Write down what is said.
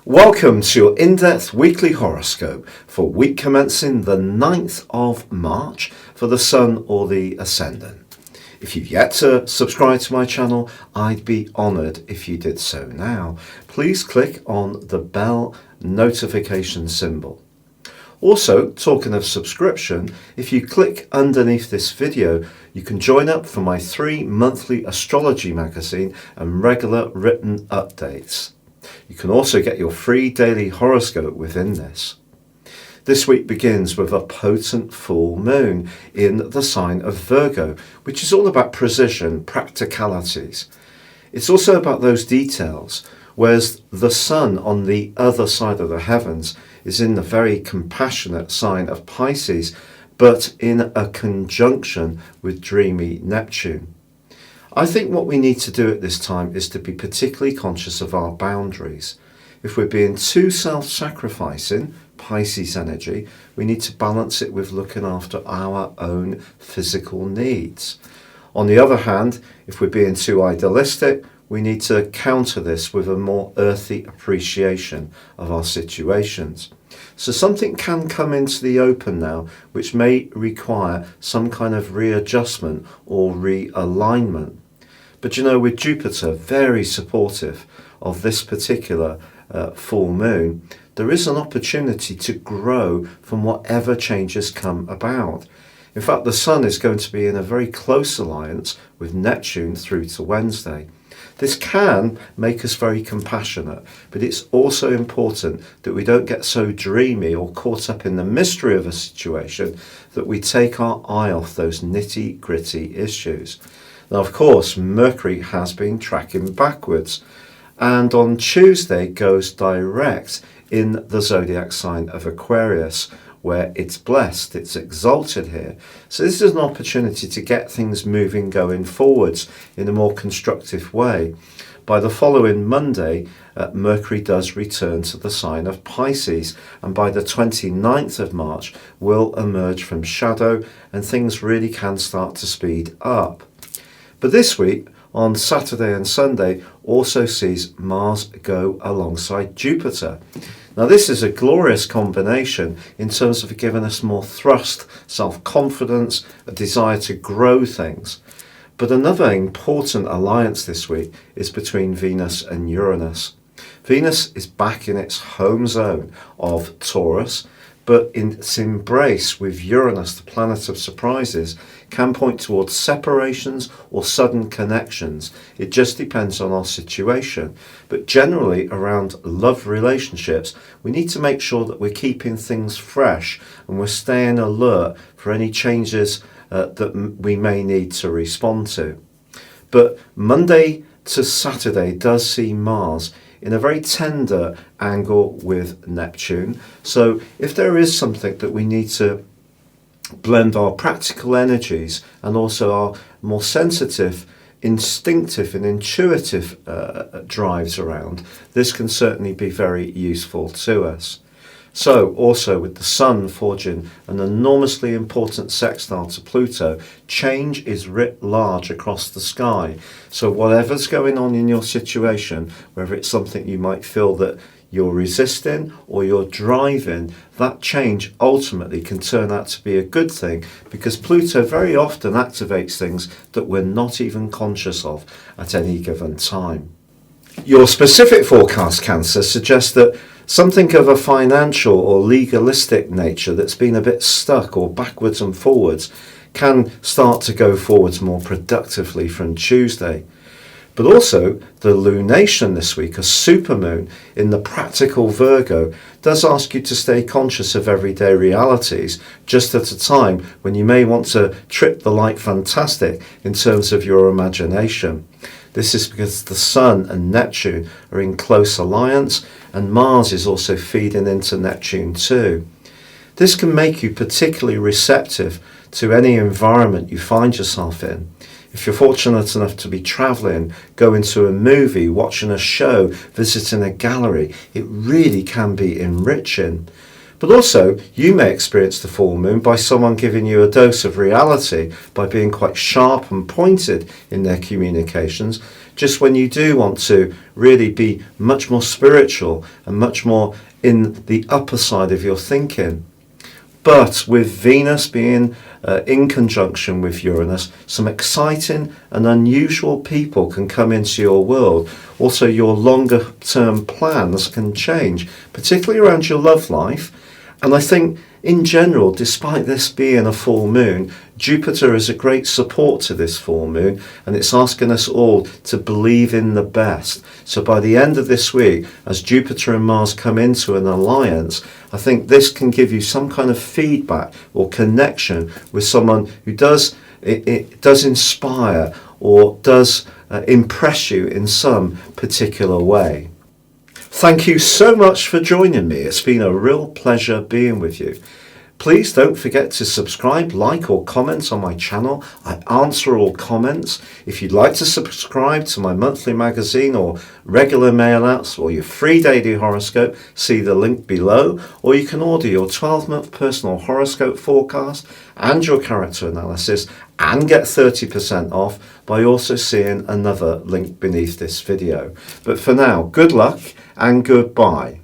Welcome to your in-depth weekly horoscope for week commencing the 9th of March for the Sun or the Ascendant. If you've yet to subscribe to my channel, I'd be honoured if you did so now. Please click on the bell notification symbol. Also, talking of subscription, if you click underneath this video, you can join up for my 3 monthly astrology magazine and regular written updates. You can also get your free daily horoscope within this. This week begins with a potent full moon in the sign of Virgo, which is all about precision, practicalities. It's also about those details, whereas the sun on the other side of the heavens is in the very compassionate sign of Pisces, but in a conjunction with dreamy Neptune. I think what we need to do at this time is to be particularly conscious of our boundaries. If we're being too self-sacrificing, Pisces energy, we need to balance it with looking after our own physical needs. On the other hand, if we're being too idealistic, we need to counter this with a more earthy appreciation of our situations. So something can come into the open now which may require some kind of readjustment or realignment. But you know, with Jupiter very supportive of this particular full moon, there is an opportunity to grow from whatever changes come about. In fact, the Sun is going to be in a very close alliance with Neptune through to Wednesday. This can make us very compassionate, but it's also important that we don't get so dreamy or caught up in the mystery of a situation that we take our eye off those nitty-gritty issues. Now, of course, Mercury has been tracking backwards, and on Tuesday goes direct in the zodiac sign of Aquarius, where it's blessed, it's exalted here. So this is an opportunity to get things moving, going forwards in a more constructive way. By the following Monday, Mercury does return to the sign of Pisces, and by the 29th of March will emerge from shadow, and things really can start to speed up. But this week, on Saturday and Sunday, also sees Mars go alongside Jupiter. Now, this is a glorious combination in terms of giving us more thrust, self-confidence, a desire to grow things. But another important alliance this week is between Venus and Uranus. Venus is back in its home zone of Taurus, but in its embrace with Uranus, the planet of surprises, can point towards separations or sudden connections. It just depends on our situation. But generally around love relationships, we need to make sure that we're keeping things fresh and we're staying alert for any changes that we may need to respond to. But Monday to Saturday does see Mars in a very tender angle with Neptune. So if there is something that we need to blend our practical energies and also our more sensitive, instinctive and intuitive drives around, this can certainly be very useful to us. So also with the Sun forging an enormously important sextile to Pluto, change is writ large across the sky. So whatever's going on in your situation, whether it's something you might feel that you're resisting or you're driving, that change ultimately can turn out to be a good thing, because Pluto very often activates things that we're not even conscious of at any given time. Your specific forecast, Cancer, suggests that something of a financial or legalistic nature that's been a bit stuck or backwards and forwards can start to go forwards more productively from Tuesday. But also, the lunation this week, a supermoon in the practical Virgo, does ask you to stay conscious of everyday realities just at a time when you may want to trip the light fantastic in terms of your imagination. This is because the Sun and Neptune are in close alliance, and Mars is also feeding into Neptune too. This can make you particularly receptive to any environment you find yourself in. If you're fortunate enough to be travelling, going to a movie, watching a show, visiting a gallery, it really can be enriching. But also, you may experience the full moon by someone giving you a dose of reality by being quite sharp and pointed in their communications, just when you do want to really be much more spiritual and much more in the upper side of your thinking. But with Venus being in conjunction with Uranus, some exciting and unusual people can come into your world. Also, your longer term plans can change, particularly around your love life. And I think in general, despite this being a full moon, Jupiter is a great support to this full moon, and it's asking us all to believe in the best. So by the end of this week, as Jupiter and Mars come into an alliance, I think this can give you some kind of feedback or connection with someone who does inspire or does impress you in some particular way. Thank you so much for joining me. It's been a real pleasure being with you. Please don't forget to subscribe, like or comment on my channel. I answer all comments. If you'd like to subscribe to my monthly magazine or regular mail outs or your free daily horoscope, see the link below, or you can order your 12-month personal horoscope forecast and your character analysis and get 30% off by also seeing another link beneath this video. But for now, good luck and goodbye.